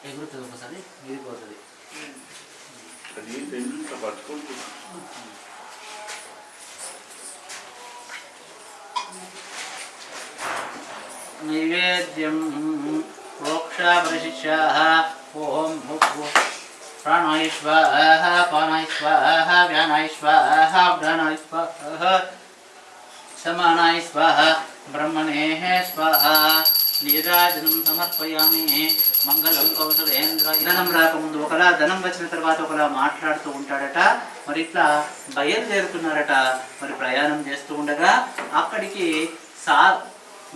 ఎగురుతుంది ఒకసారి మిగిలిపోతుంది. నైవేద్యం ప్రోక్షాపరిశిష్యాః ఓం ప్రాణాయ స్వాహ పానాయ స్వాహ వ్యానాయ స్వాహ ఉడానాయ స్వాహ సమానాయ స్వాహ బ్రహ్మణే స్వాహ. నీరాజనం సమర్పయామి. మంగళం కౌశలేంద్ర. ధనం రాకముందు ఒకలా, ధనం వచ్చిన తర్వాత ఒకలా మాట్లాడుతూ ఉంటాడట. మరి ఇట్లా బయలుదేరుతున్నారట. మరి ప్రయాణం చేస్తూ ఉండగా అక్కడికి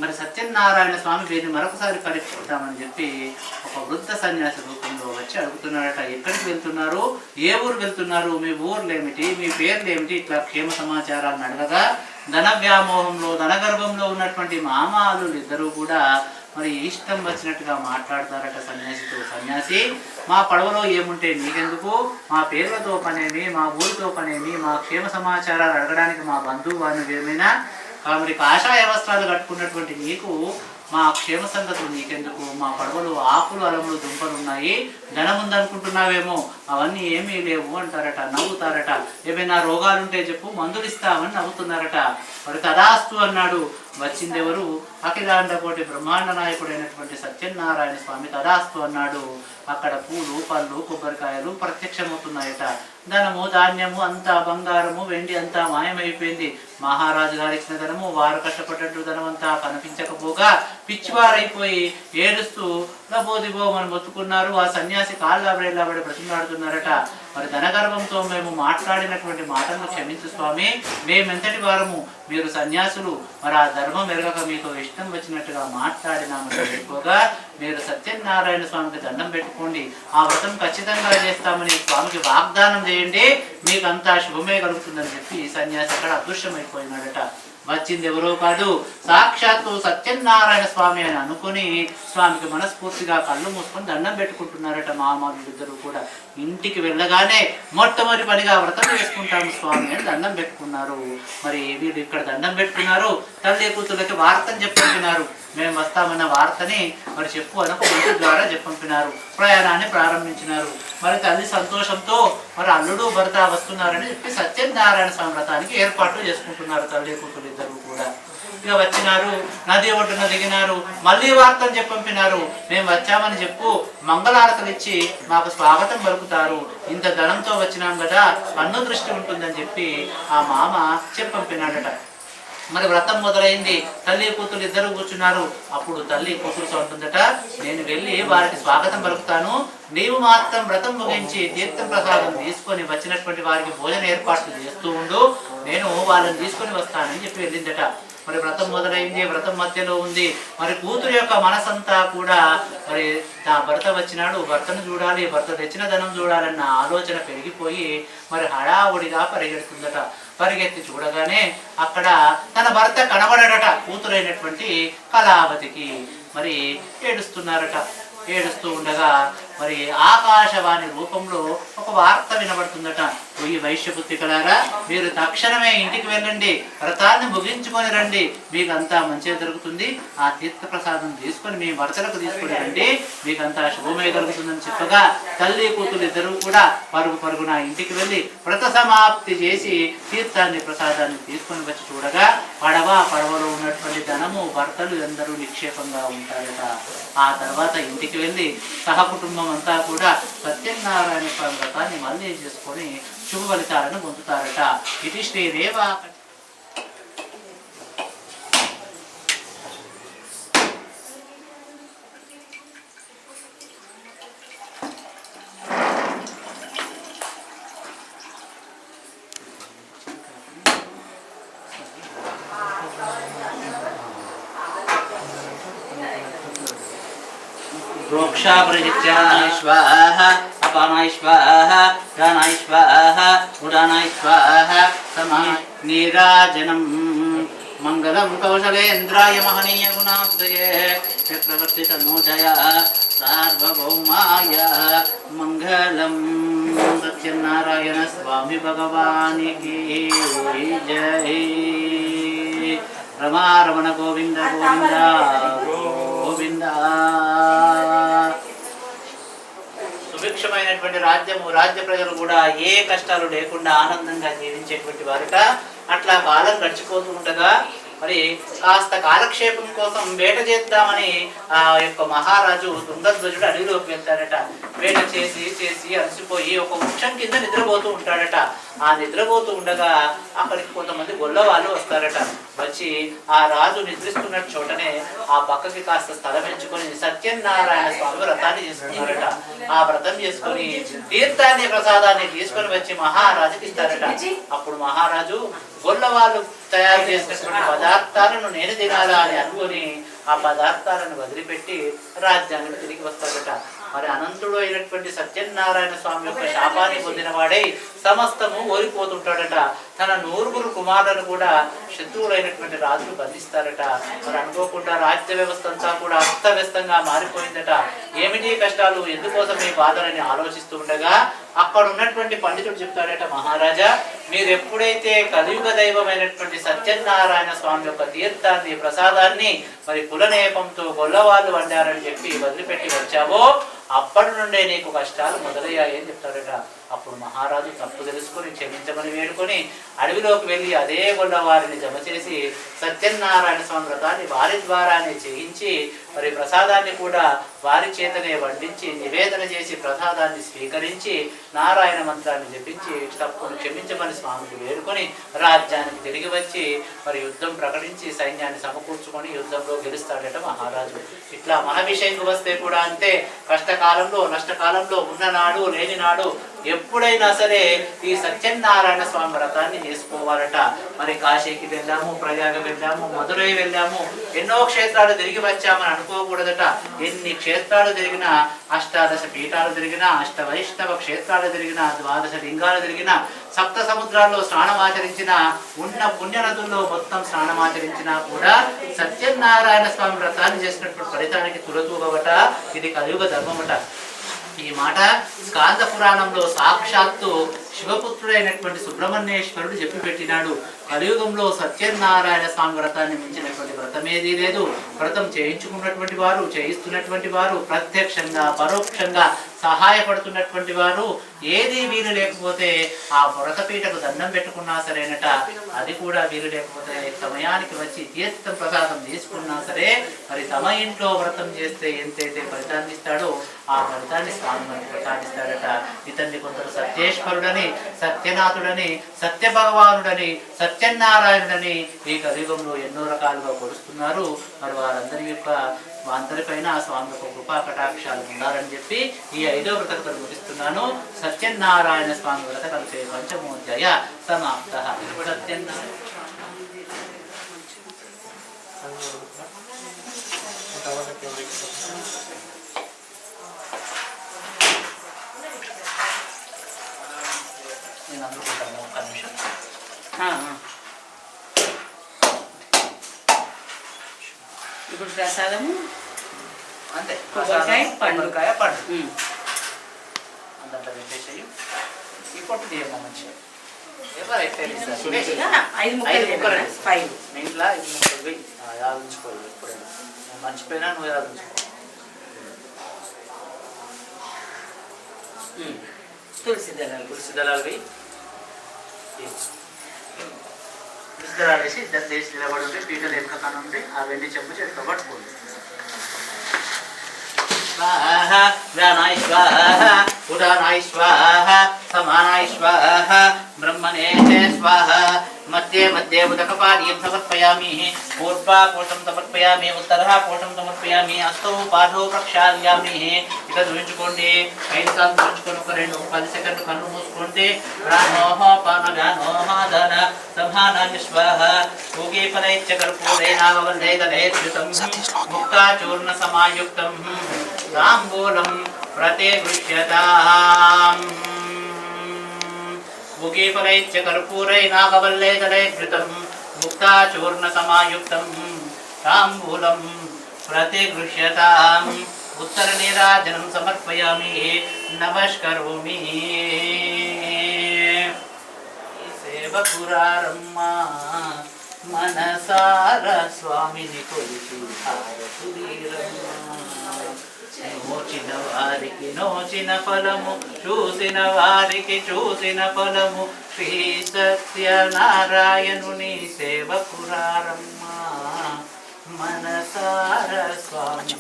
మరి సత్యనారాయణ స్వామి వీరిని మరొకసారి పరీక్షిస్తామని చెప్పి ఒక వృద్ధ సన్యాసి రూపంలో వచ్చి అడుగుతున్నారట, ఎక్కడికి వెళ్తున్నారు, ఏ ఊరు వెళ్తున్నారు, మీ ఊర్లేమిటి, మీ పేర్లేమిటి, ఇట్లా క్షేమ సమాచారాలను అడగగా ధన వ్యామోహంలో ధనగర్భంలో ఉన్నటువంటి మామాలు ఇద్దరూ కూడా మరి ఇష్టం వచ్చినట్టుగా మాట్లాడతారట సన్యాసితో. సన్యాసి, మా పడవలో ఏముంటే నీకెందుకు, మా పేర్లతో పనేమి, మా ఊరితో పనేమి, మా క్షేమ సమాచారాలు అడగడానికి మా బంధువు వారిని ఏమైనా, కాబట్టి కాషాయ వస్త్రాలు కట్టుకున్నటువంటి నీకు మా క్షేమ సంగతులు నీకెందుకు, మా పడవలు ఆకులు అలములు దుంపలు ఉన్నాయి, ధనం ఉందనుకుంటున్నావేమో, అవన్నీ ఏమీ లేవు అంటారట. నవ్వుతారట. ఏమైనా రోగాలుంటే చెప్పు, మందులు ఇస్తామని నవ్వుతున్నారట. మరి తదాస్తు అన్నాడు. వచ్చిందెవరు, అఖిలాండ కోటి బ్రహ్మాండ నాయకుడైనటువంటి సత్యనారాయణ స్వామి. తదాస్తు అన్నాడు. అక్కడ పూలు పళ్ళు కొబ్బరికాయలు ప్రత్యక్షమవుతున్నాయట. ధనము ధాన్యము అంతా బంగారము వెండి అంతా మాయమైపోయింది. మహారాజు గారు ఇచ్చిన ధనము వారు కష్టపడ్డట్టు ధనమంతా కనిపించకపోగా పిచ్చివారైపోయి ఏడుస్తూ లబోదిబోమని మొత్తుకున్నారు. ఆ సన్యాసి కాళ్ళబడి బ్రతిమాడుతున్నారట. మరి ధనగర్భంతో మేము మాట్లాడినటువంటి మాటలను క్షమించు స్వామి, మేమెంతటి వారము, మీరు సన్యాసులు, మరి ఆ ధర్మం ఎరగక మీతో ఇష్టం వచ్చినట్టుగా మాట్లాడినామని చెప్పుకోగా, మీరు సత్యనారాయణ స్వామికి దండం పెట్టుకోండి, ఆ వ్రతం ఖచ్చితంగా చేస్తామని స్వామికి వాగ్దానం చేయండి, మీకు అంతా శుభమే కలుగుతుందని చెప్పి ఈ సన్యాసి అక్కడ అదృశ్యమైపోయినాడట. వచ్చింది ఎవరో కాదు, సాక్షాత్తు సత్యనారాయణ స్వామి అని అనుకుని స్వామికి మనస్ఫూర్తిగా కళ్ళు మూసుకొని దండం పెట్టుకుంటున్నారట మామాలు ఇద్దరు కూడా. ఇంటికి వెళ్ళగానే మొట్టమొదటి పనిగా వ్రతం చేసుకుంటాము స్వామి అని దండం పెట్టుకున్నారు. మరి వీళ్ళు ఇక్కడ దండం పెట్టుకున్నారు, తల్లి కూతుర్లకి వార్తని చెప్పంపినారు. మేము వస్తామన్న వార్తని మరి చెప్పు అనుకు ఇంటి ద్వారా చెప్పంపినారు. ప్రయాణాన్ని ప్రారంభించినారు. మరి తల్లి సంతోషంతో మరి అల్లుడు భర్త వస్తున్నారని చెప్పి సత్యనారాయణ స్వామి వ్రతానికి ఏర్పాట్లు చేసుకుంటున్నారు తల్లి కూతురు ఇద్దరు కూడా. ఇక వచ్చినారు, నది ఒడ్డున దిగినారు, మళ్ళీ వార్తను చెప్పంపినారు. మేము వచ్చామని చెప్పు, మంగళారతలు ఇచ్చి మాకు స్వాగతం పలుకుతారు, ఇంత ధనంతో వచ్చినాం కదా, కన్ను దృష్టి ఉంటుందని చెప్పి ఆ మామ చెప్పంపినాడట. మరి వ్రతం మొదలైంది. తల్లి కూతురు ఇద్దరు కూర్చున్నారు. అప్పుడు తల్లి కూతురుతో అంటుందట, నేను వెళ్ళి వారికి స్వాగతం పలుకుతాను, నీవు మాత్రం వ్రతం ముగించి తీర్థం ప్రసాదం తీసుకొని వచ్చినటువంటి వారికి భోజన ఏర్పాట్లు చేస్తూ ఉండు, నేను వాళ్ళని తీసుకొని వస్తానని చెప్పి వెళ్ళిందట. మరి వ్రతం మొదలైంది, వ్రతం మధ్యలో ఉంది. మరి కూతురు యొక్క మనసంతా కూడా మరి నా భర్త వచ్చినాడు, భర్తను చూడాలి, భర్త తెచ్చిన ధనం చూడాలన్న ఆలోచన పెరిగిపోయి మరి హడావుడిగా పరిగెడుతుందట. పరిగెత్తి చూడగానే అక్కడ తన భర్త కనబడట. కూతురైనటువంటి కళావతికి మరి ఏడుస్తున్నారట. ఏడుస్తూ ఉండగా మరి ఆకాశవాణి రూపంలో ఒక వార్త వినబడుతుందట. ఈ వైశ్యపుత్రికలారా, మీరు తక్షణమే ఇంటికి వెళ్ళండి, వ్రతాన్ని ముగించుకొని రండి, మీకంతా మంచిగా జరుగుతుంది. ఆ తీర్థ ప్రసాదం తీసుకొని మీ భర్తలకు తీసుకుని రండి, మీకంతా శుభమే జరుగుతుందని చెప్పగా తల్లి కూతురు ఇద్దరు కూడా పరుగు పరుగున ఇంటికి వెళ్ళి వ్రత సమాప్తి చేసి తీర్థాన్ని ప్రసాదాన్ని తీసుకొని వచ్చి చూడగా పడవలో ఉన్నటువంటి ధనము భర్తలు ఎందరూ నిక్షేపంగా ఉంటారట. ఆ తర్వాత ఇంటికి వెళ్ళి సహకుటుంబం అంతా కూడా సత్యనారాయణ స్వామి వ్రతాన్ని మళ్ళీ చేసుకొని శుభ ఫలితాలను పొందుతారట. ఇది శ్రీదేవా. प्रोक्षाप्रजित्यानाय स्वाहा अपानाय स्वाहा दानाय स्वाहा उदानाय स्वाहा समाय नीराजनम् मंगलम कौशलेन्द्राय महनीय गुणाब्दये चक्रवर्ती तनोजय सार्वभौमाय मंगलम सत्यनारायण स्वामी भगवान की जय। रमारमण गोविंद गोविंद గోవింద. సుభిక్షమైనటువంటి రాజ్యము, రాజ్య ప్రజలు కూడా ఏ కష్టాలు లేకుండా ఆనందంగా జీవించేటువంటి వారుట. అట్లా కాలం గడిచిపోతూ ఉండగా మరి కాస్త కాలక్షేపం కోసం వేట చేద్దామని ఆ యొక్క మహారాజు తుంగధ్వజుడు అడవిలోకి వెళ్తాడట. వేట చేసి చేసి అలసిపోయి ఒక వృక్షం కింద నిద్రపోతూ ఉంటాడట. ఆ నిద్రపోతూ ఉండగా అక్కడికి కొంతమంది గొల్లవాళ్ళు వస్తారట. వచ్చి ఆ రాజు నిద్రిస్తున్న చోటనే ఆ పక్కకి కాస్త స్థలం ఎంచుకొని సత్యనారాయణ స్వామి వ్రతాన్ని చేసుకున్నారట. ఆ వ్రతం చేసుకొని తీర్థాన్ని ప్రసాదాన్ని తీసుకొని వచ్చి మహారాజుకి ఇస్తారట. అప్పుడు మహారాజు గొల్లవాళ్ళు తయారు చేసినటువంటి పదార్థాలను నేను తినాలా అని అనుకుని ఆ పదార్థాలను వదిలిపెట్టి రాజ్యానికి తిరిగి వస్తాడట. మరి అనంతుడు అయినటువంటి సత్యనారాయణ స్వామి యొక్క శాపాన్ని పొందిన వాడై సమస్తము ఓడిపోతుంటాడట. తన 9 కుమారులను కూడా శత్రువులైనటువంటి రాజులు బంధిస్తారట. మరి అనుకోకుండా రాజ్య వ్యవస్థ అంతా కూడా అస్తవ్యస్తంగా మారిపోయిందట. ఏమిటి కష్టాలు, ఎందుకోసం ఈ బాధలని ఆలోచిస్తూ ఉండగా అక్కడ ఉన్నటువంటి పండితుడు చెప్తాడట, మహారాజా మీరు ఎప్పుడైతే కలియుగ దైవమైనటువంటి సత్యనారాయణ స్వామి యొక్క తీర్థాన్ని ప్రసాదాన్ని మరి కులనేపంతో గొల్లవాళ్ళు వండారని చెప్పి వదిలిపెట్టి వచ్చావో అప్పటి నుండే నీకు కష్టాలు మొదలయ్యాయి అని చెప్తాడట. అప్పుడు మహారాజు తప్పు తెలుసుకొని క్షమించమని వేడుకొని అడవిలోకి వెళ్ళి అదే గొల్ల వారిని జమ చేసి సత్యనారాయణ స్వామి వ్రతాన్ని వారి ద్వారానే చేయించి మరి ప్రసాదాన్ని కూడా వారి చేతనే వండించి నివేదన చేసి ప్రసాదాన్ని స్వీకరించి నారాయణ మంత్రాన్ని జపించి తప్పును క్షమించమని స్వామికి వేడుకొని రాజ్యానికి తిరిగి వచ్చి మరి యుద్ధం ప్రకటించి సైన్యాన్ని సమకూర్చుకొని యుద్ధంలో గెలుస్తాడట మహారాజు. ఇట్లా మన విషయంకి వస్తే కూడా అంతే. కష్టకాలంలో నష్టకాలంలో ఉన్ననాడు లేని నాడు ఎప్పుడైనా సరే ఈ సత్యనారాయణ స్వామి వ్రతాన్ని చేసుకోవాలట. మరి కాశీకి వెళ్ళాము, ప్రయాగ వెళ్ళాము, మధురై వెళ్ళాము, ఎన్నో క్షేత్రాలు తిరిగి వచ్చామని అనుకోకూడదట. ఎన్ని క్షేత్రాలు తిరిగినా, 18 పీఠాలు తిరిగినా, 8 వైష్ణవ క్షేత్రాలు తిరిగినా, 12 లింగాలు తిరిగినా, 7 సముద్రాల్లో స్నానమాచరించిన, ఉన్న పుణ్య నదుల్లో మొత్తం స్నానమాచరించినా కూడా సత్యనారాయణ స్వామి వ్రతాన్ని చేసినటువంటి ఫలితానికి తులతూగవట. ఇది కలియుగ ధర్మమట. ఈ మాట స్కాంద పురాణంలో సాక్షాత్తు శివపుత్రుడైనటువంటి సుబ్రహ్మణ్యేశ్వరుడు చెప్పి పెట్టినాడు. కలియుగంలో సత్యనారాయణ స్వామి వ్రతాన్ని మించినటువంటి వ్రతమేదీ లేదు. వ్రతం చేయించుకున్నటువంటి వారు, చేయిస్తున్నటువంటి వారు, ప్రత్యక్షంగా పరోక్షంగా సహాయపడుతున్నటువంటి వారు ఏది వీలు లేకపోతే ఆ వ్రతపీఠకు దండం పెట్టుకున్నా సరేనట. అది కూడా వీలు లేకపోతే సమయానికి వచ్చి తీర్థం ప్రసాదం తీసుకున్నా సరే మరి తమ ఇంట్లో వ్రతం చేస్తే ఎంతైతే ఫలితాన్ని ఇస్తాడో ఆ ఫలితాన్ని స్వామి మనకి ప్రసాదిస్తాడట. ఇతన్ని కొందరు సత్యేశ్వరుడని, సత్యనాథుడని, సత్య భగవానుడని, సత్యనారాయణుడని ఈ కలియుగంలో ఎన్నో రకాలుగా కొలుస్తున్నారు. మరి వారందరి యొక్క అందరిపైన స్వామి యొక్క కృపా కటాక్షాలు ఉండాలని చెప్పి ఈ 5వ వ్రత కథను ముగిస్తున్నాను. సత్యనారాయణ స్వామి వ్రత కలిపే పంచమోధ్యాయ సమాప్త. నేను అందుకుంటాను ఒక్క నిమిషం. ప్రసాదము అంతే కొబ్బరికాయ, పండు. కొబ్బరికాయ పండు అంతంతా పెట్టేసేయి ఈ పొట్టు తీయమ్మా మంచిగా ఎవరు ఎట్లా ఇస్తారు? ఇక 5 ముక్కలు ఐదు ముక్కలు తినాలా? 5 మీ ఇంట్లో 5 ముక్కలు వెయ్యి యాదించుకోవాలి ఎప్పుడైనా నేను మర్చిపోయినా నువ్వు యాదించుకో తులసి దళాలు తులసి దళాలు వెయ్యి తులసి దళాలు వేసి ఇద్దరు దేశ నిలబడి ఉంటే పీటలు ఎక్క ఉంటే ఆ వెండి చెంపు చేతితో పట్టుకోండి स्वाहा व्यानाय स्वाहा उदानाय स्वाहा समानाय स्वाहा ब्रह्मणे स्वाहा मध्ये मध्ये उदकपानीयं समर्पयामि पूर्वाकोशं समर्पयामि उत्तराकोशं समर्पयामि हस्तौ पादौ प्रक्षालयामि ఇక చూపించుకోండి 5 సార్లు చూపించుకొని ఒక 10 సెకండ్లు కళ్ళు మూసుకోండి ప్రాణోహ పానవ్యానోహ దన సంహానాయ స్వాహ భోగే ఫలైచ్చ కర్పూరేణావల్లేదలేత్యుతం ముక్తాచూర్ణ సమాయుక్తం తాంబూలం ప్రతిగృహ్యతాం భోగే ఫలైచ్చ కర్పూరేణావల్లేదలేత్యుతం ముక్తాచూర్ణ సమాయుక్తం తాంబూలం ప్రతిగృహ్యతాం उत्तर नीराजनं समर्पयामि नमस्करोमि सेवकुरारम्म मनसार स्वामिनि कोलिसि నోచిన వారికి నోచిన ఫలము చూసిన వారికి చూసిన ఫలము శ్రీ సత్యనారాయణుని సేవకురారమ్మ మనసార స్వామి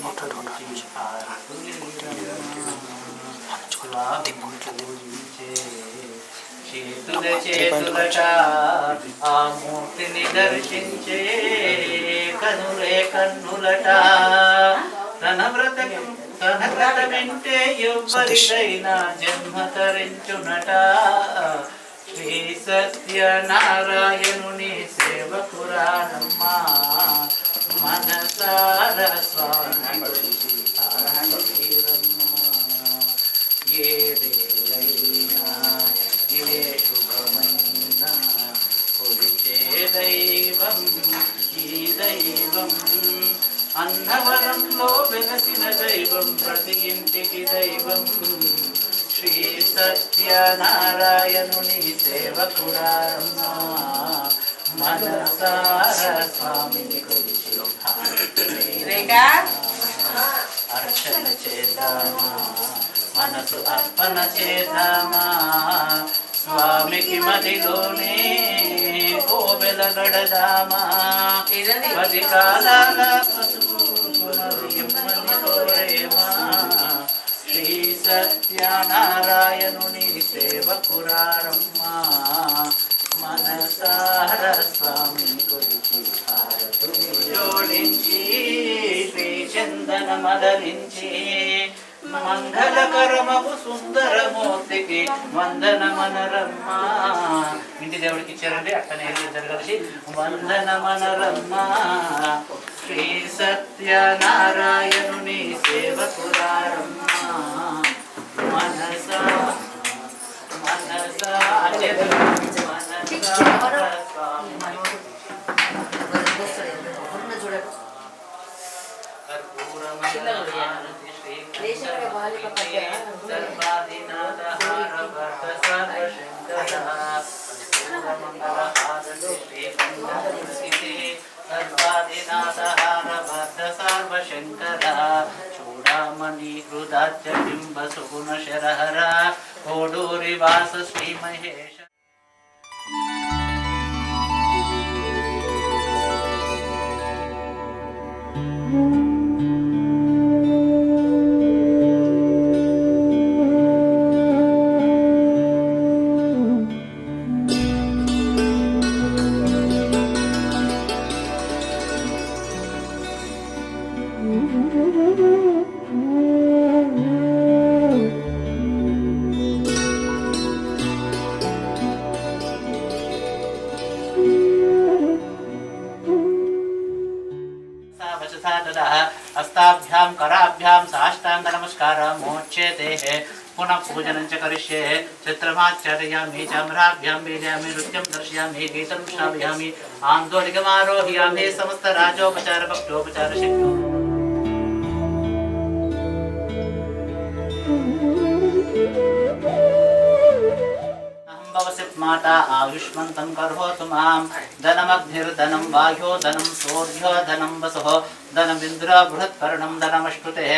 పూజించే చేతుల చేతులట ఆ మూర్తిని దర్శించే కనులే కన్నులట తన వ్రతమింటే ఎవ్వరికైనా జన్మ తరించునట శ్రీ సత్యనారాయణుని సేవకురానమ్మ మనసార స్వామి ఏ రేలైనా ఏ శుభమైనా కొలిచే దైవం ఈ దైవం అన్నవరంలో వెలసిన దైవం ప్రతి ఇంటికి దైవం శ్రీ సత్యనారాయణుని సేవకురారమ్మ మనసార స్వామిని కొలిచి అర్చన చేద్దామా మనసు అర్పణ చేద్దామా స్వామికి మదిలోనే కోవెల గడదామా 10 కాలాల పసుపు తోరేమా శ్రీ సత్యనారాయణుని సేవకురారమ్మ మనసార స్వామిని కొలిచి జోడించి శ్రీ చందన మదరించి మంగళకరమగు సుందరమూర్తికి వందన మనరమ్మ ఇంటి దేవుడికి ఇచ్చారండి అక్కనే ఇద్దరు కలిసి వందన మనరమ్మ శ్రీ సత్యనారాయణుని సేవకురారమ్మ మనస మనస చూడమణి హృదాత్య బింబ సుగుణ శరహర కోడూరి వాస శ్రీ మహేశ हस्ताभ्यां कराभ्यां साष्टांग नमस्कार मोक्षेते पुनः पूजनं च करिष्ये चित्रमाचार्यामि चाम्राभ्यां वेदयामि नृत्यं दर्शयामि गीतं श्रावयामि आन्दोलिकमारोहयामि समस्त राजोपचार भक्तोपचार शिष्टो माता आयुष्मन्तं करोतु मां धनमग्निर्धनं वायो धनं सूर्यो धनं वसुः धनमिन्द्र बृहत्कर्णं धनमश्नुते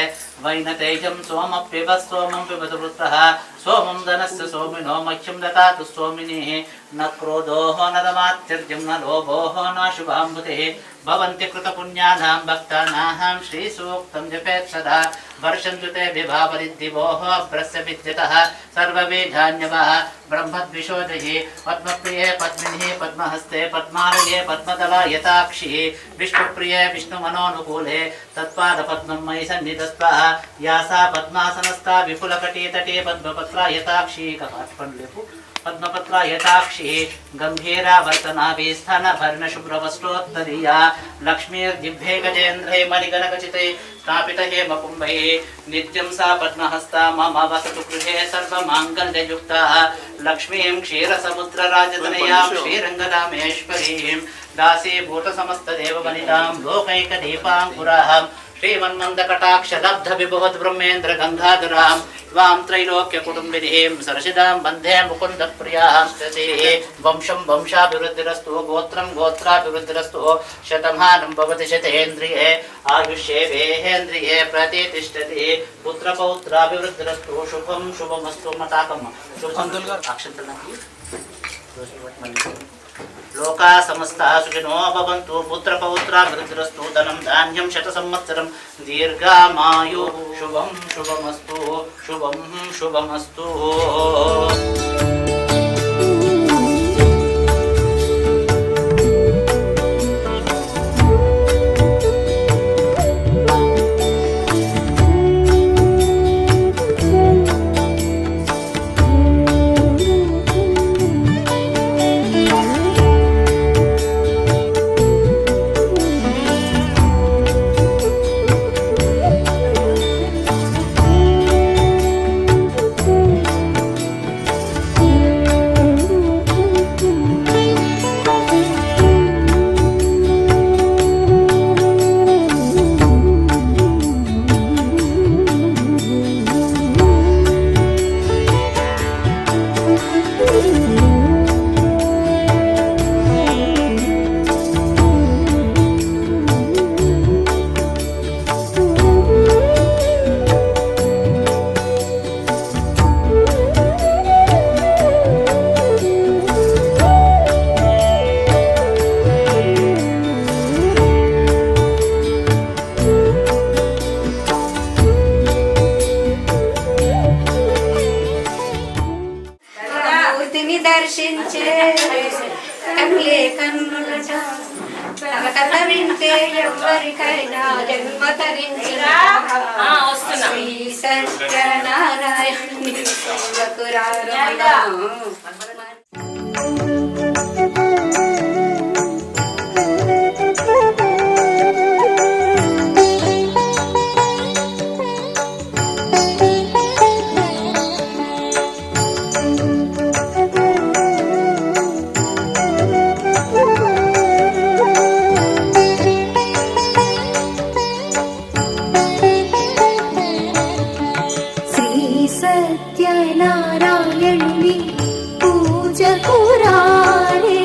वैनतेजं सोमप्यव सोमं पिबतु पुत्रः सोमं धनस्य सोमिनो मह्यं ददातु सोमिनिः न क्रोधोः न दमात्सर्जं न लोभोः न शुभाम्बुतिः भवन्ति कृतपुण्यानां भक्तानां श्रीसूक्तं जपेत् सदा वर्षन्तु ते विभावरिद्दिवोः अभ्रस्य विद्यतः सर्ववेदान्यवः ब्रह्मद्विषोदये पद्मप्रिये पद्मिनी पद्महस्ते पद्मालये पद्मदलायताक्षी विष्णुप्रिये विष्णुमनोनुकूले तत्पादपद्मं मयि सन्निधत्स्वः या सा पद्मासनस्था विपुलकटीतटे पद्मपत्रायताक्षी कपाटपण्डितु पद्मपत्रायताक्षी गम्भीरावर्तनाभिस्थानभर्णशुभ्रवस्त्रोत्तरीया लक्ष्मीर्जिह्वे गजेन्द्रे मणिगणकचिते स्थापितहेमकुम्भे नित्यं सा पद्महस्ता मम वसतु गृहे सर्वमाङ्गल्ययुक्ता लक्ष्मीं क्षीरसमुद्रराजतनयां श्रीरङ्गदामेश्वरीं दासीभूतसमस्तदेववनितां लोकैकदीपाङ्कुरां श्रीमन्मन्दकटाक्षलब्धविभवद्ब्रह्मेन्द्र गङ्गाधरां त्वां त्रैलोक्यकुटुम्बिनीं सरसिदां वन्दे मुकुन्दप्रियां वंशं वंशाभिवृद्धिरस्तु गोत्रं गोत्राभिवृद्धिरस्तु शतमानं भवति शतेन्द्रिये आयुष्येवेन्द्रिये प्रतिष्ठति पुत्रपौत्राभिवृद्धिरस्तु शुभं शुभमस्तु मताकं शुभं अक्षन्तलकी लोका समस्ता सुखिनो भवन्तु पुत्रपौत्राभिवृद्धिरस्तु धनं धान्यं शतसंवत्सरं दीर्घामायु शुभं शुभमस्तु शुभं शुभमस्तु దర్శించే కన్నులే కన్నులట తన కథ వింటే ఎవరికైనా జన్మ తరించిన శ్రీ సత్యనారాయణుని సేవకురారా సత్యనారాయణుని పూజకు రారే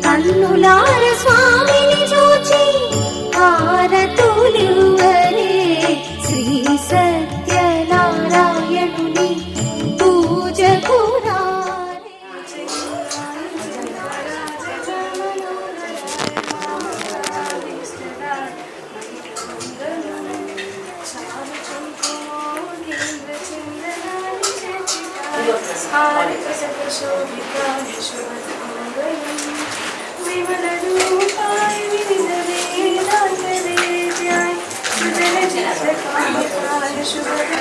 కన్నులార స్వామిని చూచి హారతులివ్వరే శ్రీ సత్యనారాయణుని పూజకు రారే शुभ